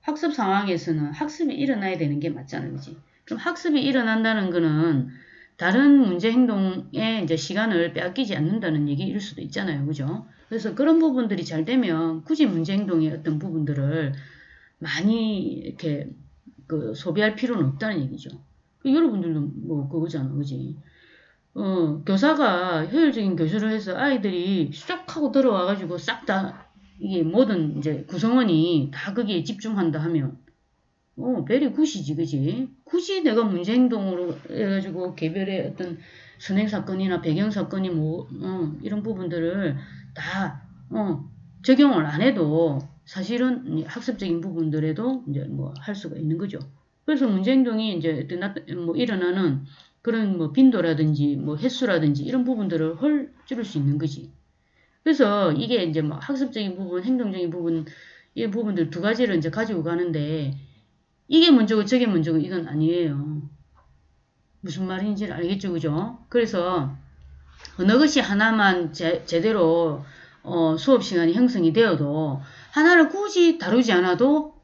학습 상황에서는 학습이 일어나야 되는 게 맞잖아요, 그지? 그럼 학습이 일어난다는 거는 다른 문제 행동에 이제 시간을 빼앗기지 않는다는 얘기일 수도 있잖아요, 그죠? 그래서 그런 부분들이 잘 되면 굳이 문제 행동의 어떤 부분들을 많이 이렇게 그 소비할 필요는 없다는 얘기죠. 여러분들도 뭐 그거잖아, 그지? 교사가 효율적인 교수를 해서 아이들이 쏙 하고 들어와가지고 싹 다 이게 모든 이제 구성원이 다 거기에 집중한다 하면 베리 굿이지, 그지? 굳이 내가 문제 행동으로 해가지고 개별의 어떤 선행 사건이나 배경 사건이 뭐, 이런 부분들을 다, 적용을 안 해도 사실은 학습적인 부분들에도 이제 뭐 할 수가 있는 거죠. 그래서 문제 행동이 이제 뭐 일어나는 그런 뭐 빈도라든지 뭐 횟수라든지 이런 부분들을 헐 줄일 수 있는 거지. 그래서 이게 이제 뭐 학습적인 부분, 행동적인 부분, 이 부분들 두 가지를 이제 가지고 가는데 이게 먼저고 저게 먼저고 이건 아니에요. 무슨 말인지 알겠죠, 그죠? 그래서 어느 것이 하나만 제대로 수업 시간이 형성이 되어도 하나를 굳이 다루지 않아도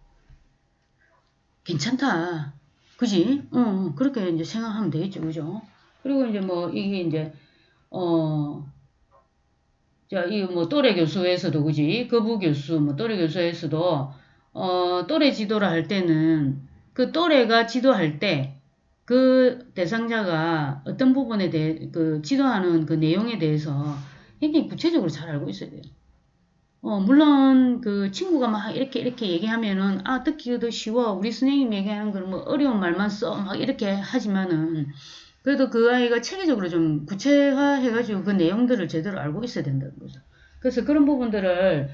괜찮다. 그지? 그렇게 이제 생각하면 되겠죠, 그죠? 그리고 이제 뭐 이게 이제 자, 이 뭐 또래 교수에서도 그지? 거부 교수, 뭐 또래 교수에서도 또래 지도를 할 때는 그 또래가 지도할 때 그 대상자가 어떤 부분에 대해 그 지도하는 그 내용에 대해서 굉장히 구체적으로 잘 알고 있어야 돼요. 물론 그 친구가 막 이렇게 얘기하면은 듣기도 쉬워. 우리 선생님 얘기하는 건 뭐 어려운 말만 써. 막 이렇게 하지만은 그래도 그 아이가 체계적으로 좀 구체화해가지고 그 내용들을 제대로 알고 있어야 된다는 거죠. 그래서 그런 부분들을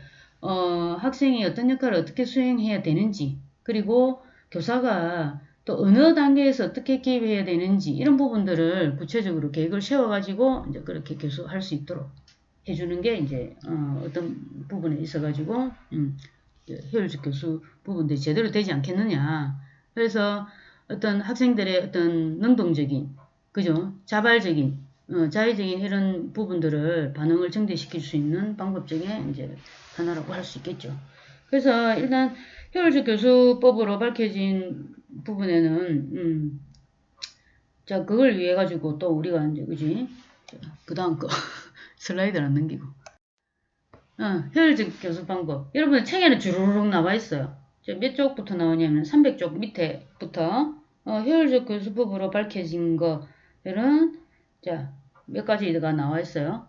학생이 어떤 역할을 어떻게 수행해야 되는지 그리고 교사가 또 어느 단계에서 어떻게 개입해야 되는지 이런 부분들을 구체적으로 계획을 세워가지고 이제 그렇게 교수할 수 있도록 해주는 게 이제 어떤 부분에 있어가지고 효율적 교수 부분들이 제대로 되지 않겠느냐. 그래서 어떤 학생들의 어떤 능동적인 그죠? 자발적인 자의적인 이런 부분들을 반응을 증대시킬 수 있는 방법 중에 이제 하나라고 할 수 있겠죠. 그래서 일단 효율적 교수법으로 밝혀진 부분에는 자 그걸 위해 가지고 또 우리가 이제 그지? 그 다음 거 슬라이드를 안 넘기고 효율적 교수 방법 여러분 책에는 주르륵 나와 있어요. 몇 쪽부터 나오냐면 300쪽 밑에부터 효율적 교수법으로 밝혀진 거들은 자 몇 가지가 나와 있어요.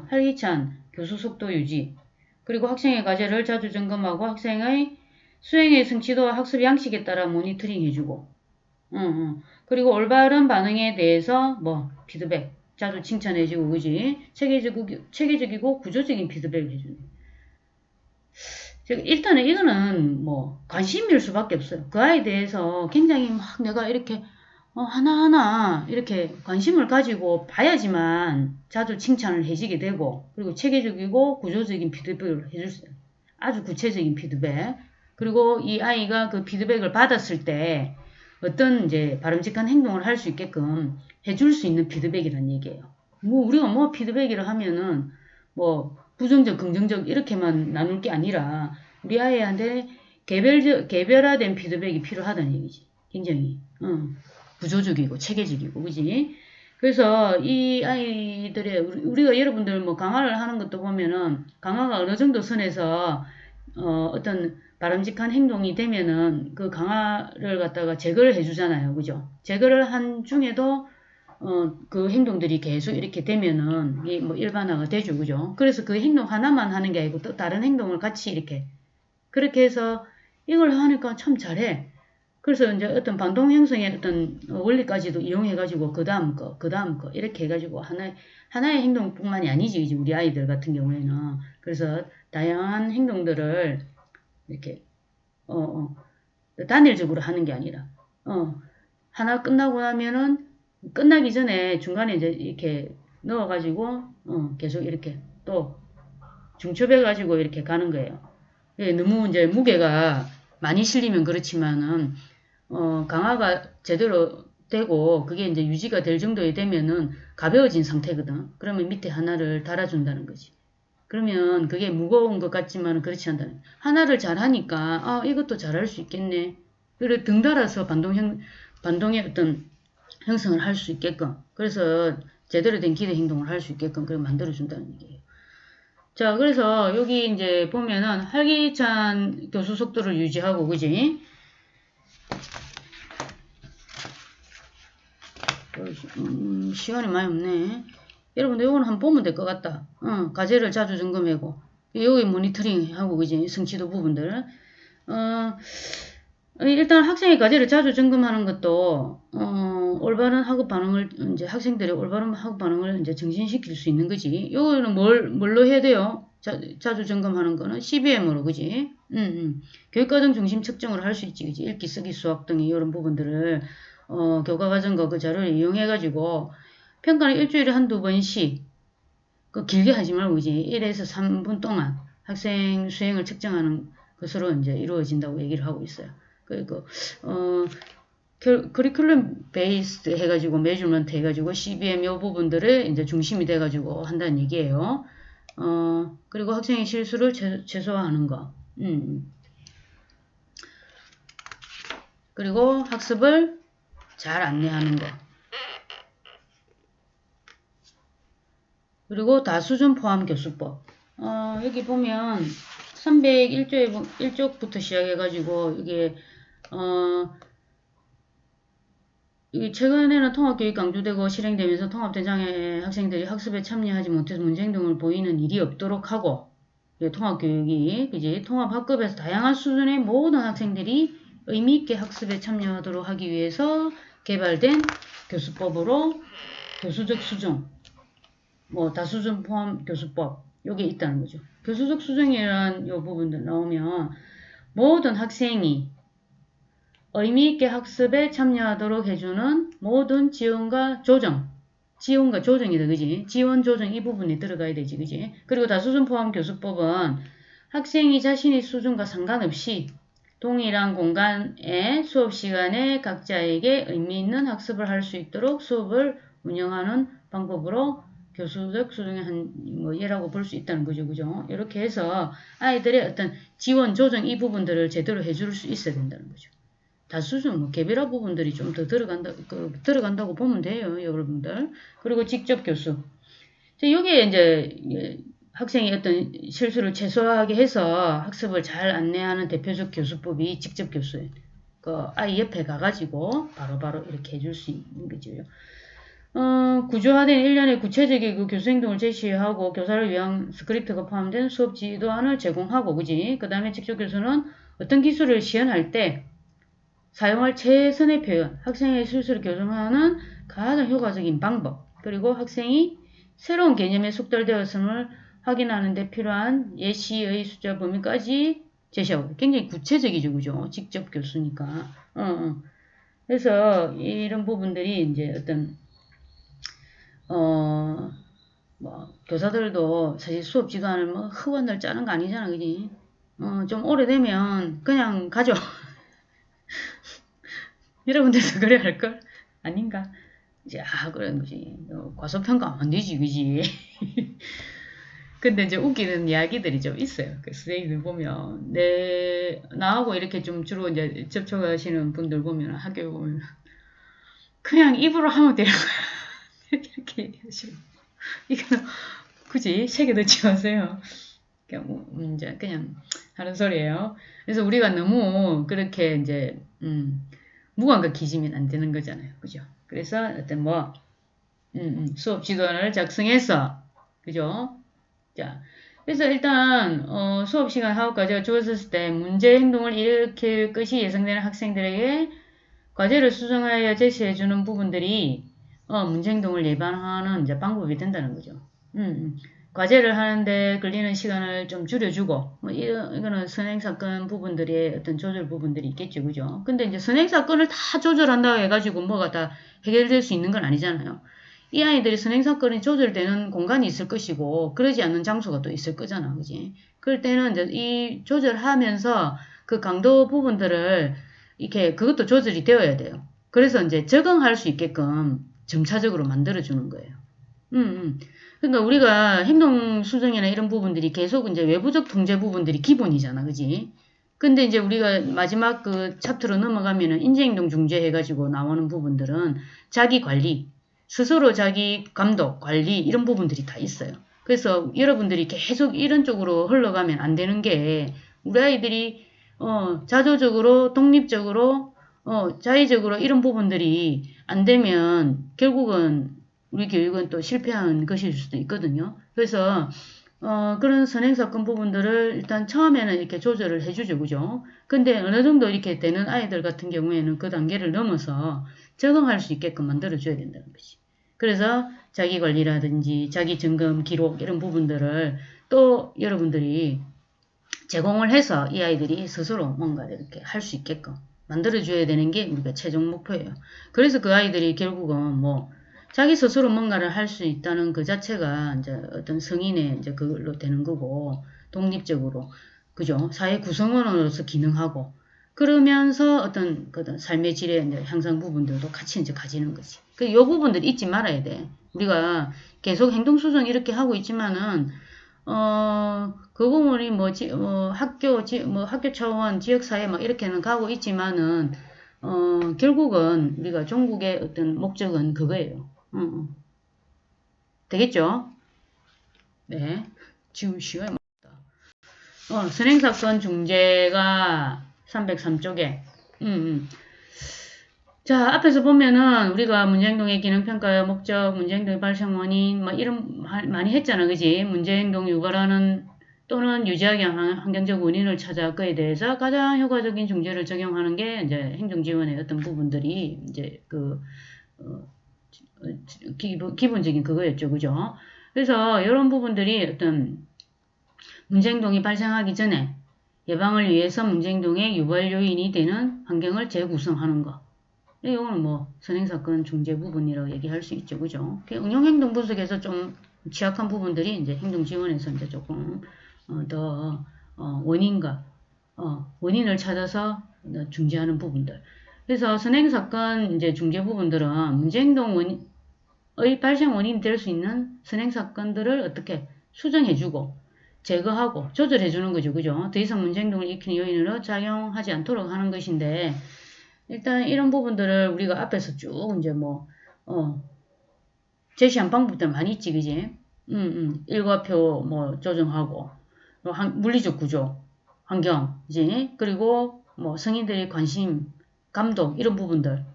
활기찬 교수 속도 유지 그리고 학생의 과제를 자주 점검하고 학생의 수행의 성취도와 학습 양식에 따라 모니터링 해주고 그리고 올바른 반응에 대해서 뭐 피드백 자주 칭찬해주고 그지 체계적이고 구조적인 피드백을 해주네. 일단은 이거는 뭐 관심일 수밖에 없어요. 그 아이에 대해서 굉장히 막 내가 이렇게 하나하나 이렇게 관심을 가지고 봐야지만 자주 칭찬을 해주게 되고 그리고 체계적이고 구조적인 피드백을 해줄 수 있어요. 아주 구체적인 피드백 그리고 이 아이가 그 피드백을 받았을 때 어떤 이제 바람직한 행동을 할 수 있게끔 해줄 수 있는 피드백이란 얘기예요. 뭐 우리가 뭐 피드백이라 하면은 뭐 부정적, 긍정적 이렇게만 나눌 게 아니라 우리 아이한테 개별화된 피드백이 필요하다는 얘기지. 굉장히 구조적이고 체계적이고 그지? 그래서 이 아이들의 우리가 여러분들 뭐 강화를 하는 것도 보면은 강화가 어느 정도 선에서 어떤 바람직한 행동이 되면은 그 강화를 갖다가 제거를 해주잖아요. 그죠? 제거를 한 중에도 그 행동들이 계속 이렇게 되면은 이게 뭐 일반화가 되죠. 그죠? 그래서 그 행동 하나만 하는 게 아니고 또 다른 행동을 같이 이렇게 그렇게 해서 이걸 하니까 참 잘해. 그래서 이제 어떤 반동 형성의 어떤 원리까지도 이용해가지고 그 다음 거 이렇게 해가지고 하나의 행동뿐만이 아니지 이제 우리 아이들 같은 경우에는 그래서 다양한 행동들을 이렇게 단일적으로 하는 게 아니라 하나 끝나고 나면은 끝나기 전에 중간에 이제 이렇게 넣어가지고 계속 이렇게 또 중첩해가지고 이렇게 가는 거예요. 너무 이제 무게가 많이 실리면 그렇지만은 강화가 제대로 되고 그게 이제 유지가 될 정도에 되면은 가벼워진 상태거든. 그러면 밑에 하나를 달아준다는 거지. 그러면 그게 무거운 것 같지만 그렇지 않다는. 하나를 잘하니까 이것도 잘할 수 있겠네. 그래 등달아서 반동의 어떤 형성을 할 수 있게끔 그래서 제대로 된 기대 행동을 할 수 있게끔 그렇게 만들어준다는 얘기예요. 자 그래서 여기 이제 보면은 활기찬 교수 속도를 유지하고 그지? 시간이 많이 없네. 여러분들 요거는 한번 보면 될 것 같다. 과제를 자주 점검하고 여기 모니터링하고 그지 성취도 부분들. 일단 학생의 과제를 자주 점검하는 것도 올바른 학업 반응을 이제 학생들의 올바른 학업 반응을 이제 증진시킬 수 있는 거지. 요거는 뭘로 해야 돼요? 자주 점검하는 거는 CBM으로 그지. 교육과정 중심 측정으로 할 수 있지 그지. 읽기, 쓰기, 수학 등의 이런 부분들을 교과과정과 그 자료를 이용해가지고 평가는 일주일에 한두 번씩 그 길게 하지 말고 이제 1에서 3분 동안 학생 수행을 측정하는 것으로 이제 이루어진다고 얘기를 하고 있어요. 그리고 커리큘럼 베이스 해가지고 매주먼트 해가지고 CBM 요 부분들을 이제 중심이 돼가지고 한다는 얘기예요. 그리고 학생의 실수를 최소화하는 거. 그리고 학습을 잘 안내하는 거. 그리고 다수준 포함 교수법. 여기 보면 301쪽부터 시작해가지고 이게 최근에는 통합교육 강조되고 실행되면서 통합된 장애 학생들이 학습에 참여하지 못해서 문제행동을 보이는 일이 없도록 하고 통합교육이 그지 통합학급에서 다양한 수준의 모든 학생들이 의미있게 학습에 참여하도록 하기 위해서 개발된 교수법으로 교수적 수준 다수준 포함 교수법 요게 있다는 거죠. 교수적 수준이라는 요 부분들 나오면 모든 학생이 의미있게 학습에 참여하도록 해주는 모든 지원과 조정이다, 그지? 지원, 조정 이 부분이 들어가야 되지, 그지? 그리고 다수준 포함 교수법은 학생이 자신의 수준과 상관없이 동일한 공간의 수업 시간에 각자에게 의미 있는 학습을 할 수 있도록 수업을 운영하는 방법으로 교수적 수준의 한 예라고 볼 수 있다는 거죠, 그죠? 이렇게 해서 아이들의 어떤 지원, 조정 이 부분들을 제대로 해줄 수 있어야 된다는 거죠. 다수준 개별화 부분들이 좀 더 들어간다고 보면 돼요, 여러분들. 그리고 직접 교수. 여기에 이제 학생이 어떤 실수를 최소화하게 해서 학습을 잘 안내하는 대표적 교수법이 직접 교수예요. 그 아이 옆에 가가지고 바로바로 이렇게 해줄 수 있는 거죠. 구조화된 일련의 구체적인 그 교수 행동을 제시하고 교사를 위한 스크립트가 포함된 수업 지도안을 제공하고, 그지? 그 다음에 직접 교수는 어떤 기술을 시연할 때 사용할 최선의 표현, 학생의 실수를 교정하는 가장 효과적인 방법, 그리고 학생이 새로운 개념에 숙달되었음을 확인하는 데 필요한 예시의 숫자 범위까지 제시하고 굉장히 구체적이죠, 그죠? 직접 교수니까. 그래서 이런 부분들이 이제 어떤 교사들도 사실 수업 지도안을 흑원을 짜는 거 아니잖아, 그지? 좀 오래되면 그냥 가죠. 여러분들도 그래 할걸? 아닌가? 이제, 그런 거지. 과소평가하면 안 되지, 그지? 근데 이제 웃기는 이야기들이 좀 있어요. 그 선생님들 보면. 나하고 이렇게 좀 주로 이제 접촉하시는 분들 보면, 학교에 보면, 그냥 입으로 하면 되는 거야. 이렇게 얘기하시고. 이거는, 굳이 책에 넣지 마세요. 그냥 하는 소리예요. 그래서 우리가 너무 그렇게 이제, 무관과 기지면 안 되는 거잖아요. 그죠? 그래서 어떤 수업 지도안을 작성해서, 그죠? 자, 그래서 일단, 수업 시간 학업 과제가 주어졌을 때 문제 행동을 일으킬 것이 예상되는 학생들에게 과제를 수정하여 제시해주는 부분들이, 문제 행동을 예방하는 이제 방법이 된다는 거죠. 과제를 하는데 걸리는 시간을 좀 줄여주고, 이거는 선행사건 부분들의 어떤 조절 부분들이 있겠죠, 그죠? 근데 이제 선행사건을 다 조절한다고 해가지고 뭐가 다 해결될 수 있는 건 아니잖아요. 이 아이들이 선행사건이 조절되는 공간이 있을 것이고, 그러지 않는 장소가 또 있을 거잖아, 그지? 그럴 때는 이제 이 조절하면서 그 강도 부분들을 이렇게 그것도 조절이 되어야 돼요. 그래서 이제 적응할 수 있게끔 점차적으로 만들어주는 거예요. 그러니까 우리가 행동 수정이나 이런 부분들이 계속 이제 외부적 통제 부분들이 기본이잖아, 그지? 근데 이제 우리가 마지막 그 챕터로 넘어가면은 인지행동 중재 해가지고 나오는 부분들은 자기 관리, 스스로 자기 감독, 관리 이런 부분들이 다 있어요. 그래서 여러분들이 계속 이런 쪽으로 흘러가면 안 되는 게 우리 아이들이 자조적으로 독립적으로 자의적으로 이런 부분들이 안 되면 결국은 우리 교육은 또 실패한 것일 수도 있거든요. 그래서 그런 선행사건 부분들을 일단 처음에는 이렇게 조절을 해주죠, 그죠? 근데 어느 정도 이렇게 되는 아이들 같은 경우에는 그 단계를 넘어서 적응할 수 있게끔 만들어줘야 된다는 거지. 그래서 자기 관리라든지 자기 점검 기록 이런 부분들을 또 여러분들이 제공을 해서 이 아이들이 스스로 뭔가 이렇게 할 수 있게끔 만들어줘야 되는 게 우리가 최종 목표예요. 그래서 그 아이들이 결국은 뭐 자기 스스로 뭔가를 할 수 있다는 그 자체가 이제 어떤 성인의 이제 그걸로 되는 거고 독립적으로 그죠? 사회 구성원으로서 기능하고 그러면서 어떤 그 삶의 질의 이제 향상 부분들도 같이 이제 가지는 거지. 요 부분들 잊지 말아야 돼. 우리가 계속 행동 수정 이렇게 하고 있지만은 그 부분이 학교 차원, 지역사회 막 이렇게는 가고 있지만은, 결국은 우리가 종국의 어떤 목적은 그거예요. 되겠죠? 네. 지금 시간이 많다. 선행사건 중재가 303쪽에, 자, 앞에서 보면은 우리가 문제행동의 기능평가의 목적, 문제행동의 발생 원인, 뭐 이런 많이 했잖아, 그지? 문제행동 유발하는 또는 유지하기 위한 환경적 원인을 찾아 그에 대해서 가장 효과적인 중재를 적용하는 게 이제 행정지원의 어떤 부분들이 이제 어, 기본적인 그거였죠, 그죠? 그래서 이런 부분들이 어떤 문제행동이 발생하기 전에 예방을 위해서 문제행동의 유발 요인이 되는 환경을 재구성하는 것. 이거는 뭐 선행사건 중재 부분이라고 얘기할 수 있죠, 그죠? 응용행동 분석에서 좀 취약한 부분들이 이제 행동지원에서 이제 조금 더 원인과 원인을 찾아서 중재하는 부분들. 그래서 선행사건 이제 중재 부분들은 문제행동 원인의 발생 원인이 될 수 있는 선행사건들을 어떻게 수정해주고 제거하고 조절해주는 거죠, 그죠? 더 이상 문제행동을 일으키는 요인으로 작용하지 않도록 하는 것인데. 일단 이런 부분들을 우리가 앞에서 쭉 이제 제시한 방법들 많이 있지, 그지? 일과표 조정하고, 물리적 구조, 환경이지? 그리고 성인들의 관심, 감독, 이런 부분들.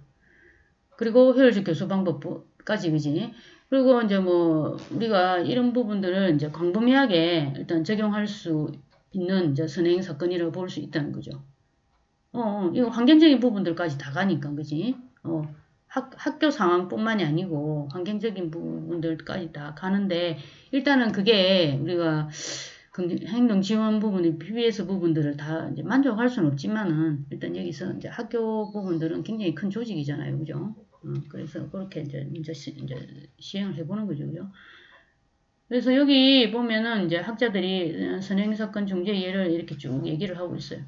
그리고 효율적 교수 방법까지, 그지? 그리고 이제 우리가 이런 부분들을 이제 광범위하게 일단 적용할 수 있는 이제 선행 사건이라고 볼 수 있다는 거죠. 이거 환경적인 부분들까지 다 가니까, 그지? 학교 상황뿐만이 아니고, 환경적인 부분들까지 다 가는데, 일단은 그게 우리가 행동 지원 부분의 PBS 부분들을 다 이제 만족할 수는 없지만은, 일단 여기서 이제 학교 부분들은 굉장히 큰 조직이잖아요, 그죠? 그래서 그렇게 이제 시행을 해보는 거죠, 그죠? 그래서 여기 보면은 이제 학자들이 선행사건 중재 예를 이렇게 쭉 얘기를 하고 있어요.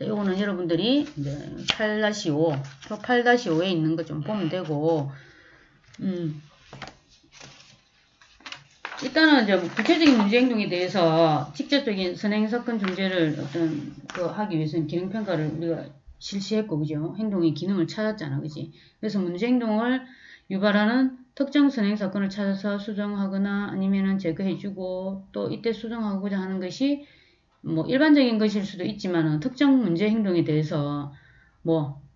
요거는 여러분들이 이제 8-5, 표 8-5에 있는 거 좀 보면 되고, 일단은 이제 구체적인 문제 행동에 대해서 직접적인 선행사건 중재를 하기 위해서는 기능평가를 우리가 실시했고, 그죠? 행동의 기능을 찾았잖아, 그지? 그래서 문제 행동을 유발하는 특정 선행사건을 찾아서 수정하거나 아니면은 제거해주고, 또 이때 수정하고자 하는 것이 일반적인 것일 수도 있지만 특정 문제 행동에 대해서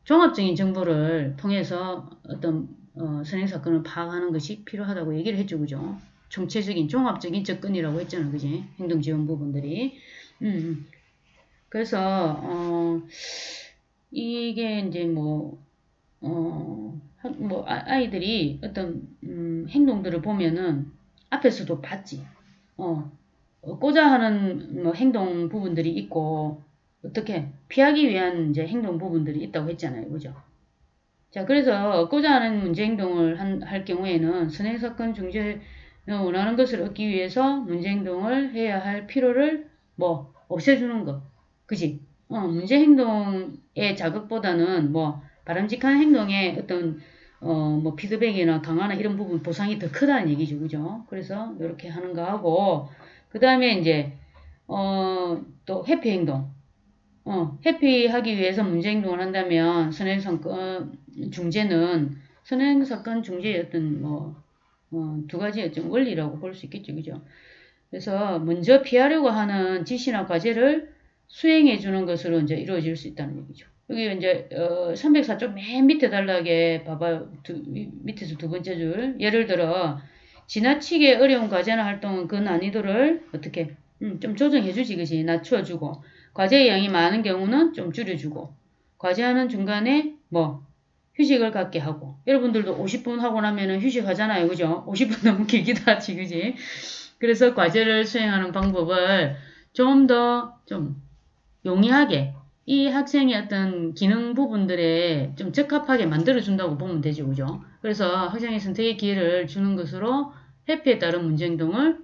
종합적인 정보를 통해서 어떤 선행사건을 파악하는 것이 필요하다고 얘기를 했죠, 그죠? 총체적인 종합적인 접근이라고 했잖아, 그지? 행동지원 부분들이. 그래서 이게 이제 아이들이 어떤 행동들을 보면은 앞에서도 봤지. 고자 하는 행동 부분들이 있고 어떻게 피하기 위한 이제 행동 부분들이 있다고 했잖아요, 그죠? 자, 그래서 고자 하는 문제 행동을 할 경우에는 선행사건 중재 원하는 것을 얻기 위해서 문제 행동을 해야 할 필요를 없애주는 거, 그지? 문제 행동의 자극보다는 바람직한 행동의 어떤 피드백이나 강화나 이런 부분 보상이 더 크다는 얘기죠, 그죠? 그래서 이렇게 하는 거 하고 그 다음에 이제 또 회피 행동. 회피하기 위해서 문제 행동을 한다면 선행사건 중재는 선행사건 중재의 어떤 두 가지의 좀 원리라고 볼 수 있겠죠, 그죠? 그래서 먼저 피하려고 하는 지시나 과제를 수행해 주는 것으로 이제 이루어질 수 있다는 얘기죠. 여기 이제 304쪽 맨 밑에 단락에 봐봐요. 밑에서 두 번째 줄. 예를 들어 지나치게 어려운 과제나 활동은 그 난이도를 어떻게 좀 조정해주지, 그지? 낮춰주고 과제의 양이 많은 경우는 좀 줄여주고 과제하는 중간에 뭐 휴식을 갖게 하고 여러분들도 50분 하고 나면은 휴식하잖아요, 그죠? 50분 너무 길기도 하지, 그지? 그래서 과제를 수행하는 방법을 좀 더 좀 용이하게 이 학생의 어떤 기능 부분들에 좀 적합하게 만들어준다고 보면 되죠, 그죠? 그래서 학생의 선택의 기회를 주는 것으로 회피에 따른 문제 행동을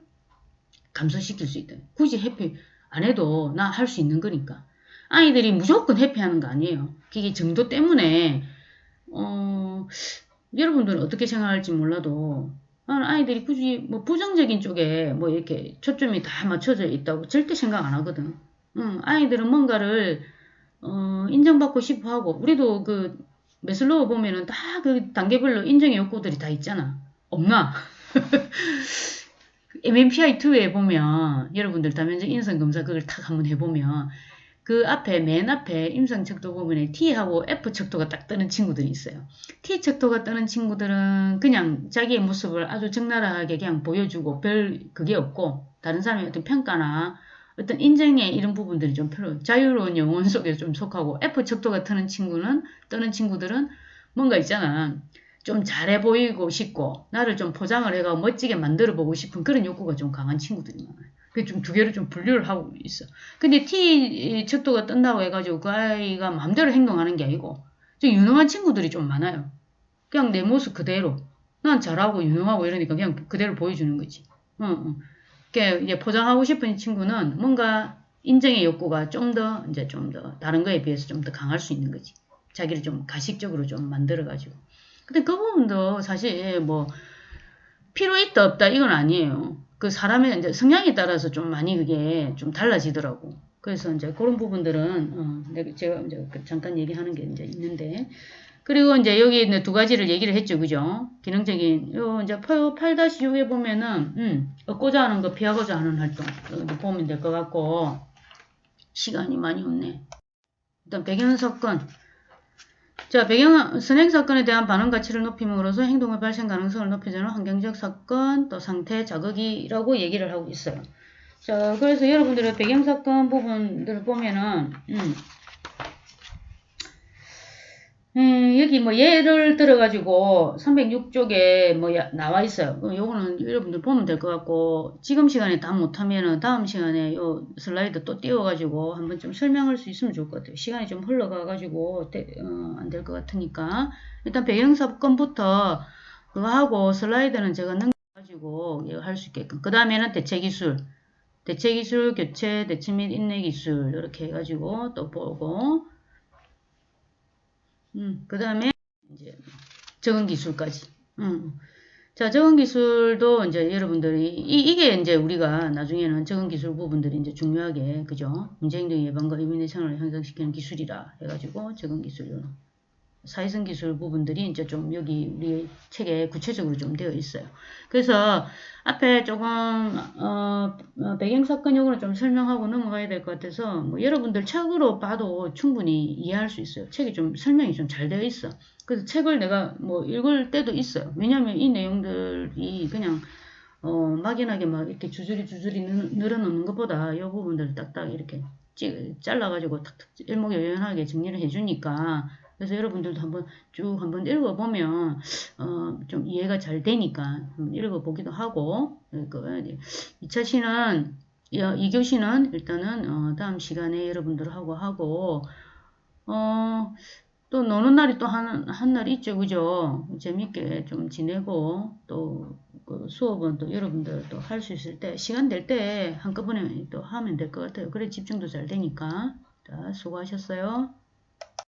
감소시킬 수 있다. 굳이 회피 안 해도 나 할 수 있는 거니까. 아이들이 무조건 회피하는 거 아니에요. 그게 정도 때문에 여러분들은 어떻게 생각할지 몰라도 아이들이 굳이 뭐 부정적인 쪽에 뭐 이렇게 초점이 다 맞춰져 있다고 절대 생각 안 하거든. 아이들은 뭔가를 인정받고 싶어 하고 우리도 그 메슬로우 보면은 다 그 단계별로 인정의 욕구들이 다 있잖아. 없나? MMPI2에 보면 여러분들 다면적 인성검사 그걸 탁 한번 해보면 그 앞에 맨 앞에 임상척도 부분에 T하고 F척도가 딱 뜨는 친구들이 있어요. T척도가 뜨는 친구들은 그냥 자기의 모습을 아주 적나라하게 그냥 보여주고 별 그게 없고 다른 사람의 어떤 평가나 어떤 인정의 이런 부분들이 좀 별로 자유로운 영혼 속에 좀 속하고 F척도가 뜨는 친구들은 뭔가 있잖아. 좀 잘해 보이고 싶고 나를 좀 포장을 해가 멋지게 만들어 보고 싶은 그런 욕구가 좀 강한 친구들이 많아요. 그 좀 두 개를 좀 분류를 하고 있어. 근데 T 척도가 뜬다고 해가지고 그 아이가 마음대로 행동하는 게 아니고 좀 유능한 친구들이 좀 많아요. 그냥 내 모습 그대로 난 잘하고 유능하고 이러니까 그냥 그대로 보여주는 거지. 이제 포장하고 싶은 친구는 뭔가 인정의 욕구가 좀 더 이제 좀 더 다른 거에 비해서 좀 더 강할 수 있는 거지. 자기를 좀 가식적으로 좀 만들어가지고. 근데 그 부분도 사실 뭐 필요 있다 없다 이건 아니에요. 그 사람의 이제 성향에 따라서 좀 많이 그게 좀 달라지더라고. 그래서 이제 그런 부분들은 제가 이제 잠깐 얘기하는 게 이제 있는데 그리고 이제 여기 있는 두 가지를 얘기를 했죠, 그죠? 기능적인 요 이제 8-6에 보면은 얻고자 하는 거 피하고자 하는 활동 보면 될 것 같고 시간이 많이 없네. 일단 배경사건 자, 선행 사건에 대한 반응 가치를 높임으로써 행동의 발생 가능성을 높여주는 환경적 사건, 또 상태 자극이라고 얘기를 하고 있어요. 자, 그래서 여러분들의 배경 사건 부분들을 보면은, 여기 뭐 예를 들어가지고 306쪽에 뭐 나와 있어요. 요거는 여러분들 보면 될 것 같고 지금 시간에 다 못하면은 다음 시간에 요 슬라이드 또 띄워가지고 한번 좀 설명할 수 있으면 좋을 것 같아요. 시간이 좀 흘러가가지고 안 될 것 같으니까 일단 배경사건부터 그거 하고 슬라이드는 제가 넘겨가지고 할 수 있게끔 그 다음에는 대체기술 교체, 대체 및 인내기술 이렇게 해가지고 또 보고 그 다음에 이제 적응 기술까지. 자, 적응 기술도 이제 여러분들이 이게 이제 우리가 나중에는 적응 기술 부분들이 이제 중요하게 그죠? 문제행동 예방과 이민의 생활을 향상시키는 기술이라 해가지고 적응 기술 사회성 기술 부분들이 이제 좀 여기 우리 책에 구체적으로 좀 되어 있어요. 그래서 앞에 조금 배경사건 요거는 좀 설명하고 넘어가야 될 것 같아서 뭐 여러분들 책으로 봐도 충분히 이해할 수 있어요. 책이 좀 설명이 좀 잘 되어 있어. 그래서 책을 내가 뭐 읽을 때도 있어요. 왜냐면 이 내용들이 그냥 막연하게 막 이렇게 주저리 늘어놓는 것보다 이 부분들을 딱딱 이렇게 잘라가지고 탁탁 일목요연하게 정리를 해주니까 그래서 여러분들도 한번 읽어보면 좀 이해가 잘 되니까 한번 읽어보기도 하고 2차 시는 2교시는 일단은 다음 시간에 여러분들하고 하고 또 노는 날이 또 한 날 있죠, 그죠? 재밌게 좀 지내고 또그 수업은 또 여러분들 또 할 수 있을 때 시간 될 때 한꺼번에 또 하면 될 것 같아요. 그래 집중도 잘 되니까. 자, 수고하셨어요.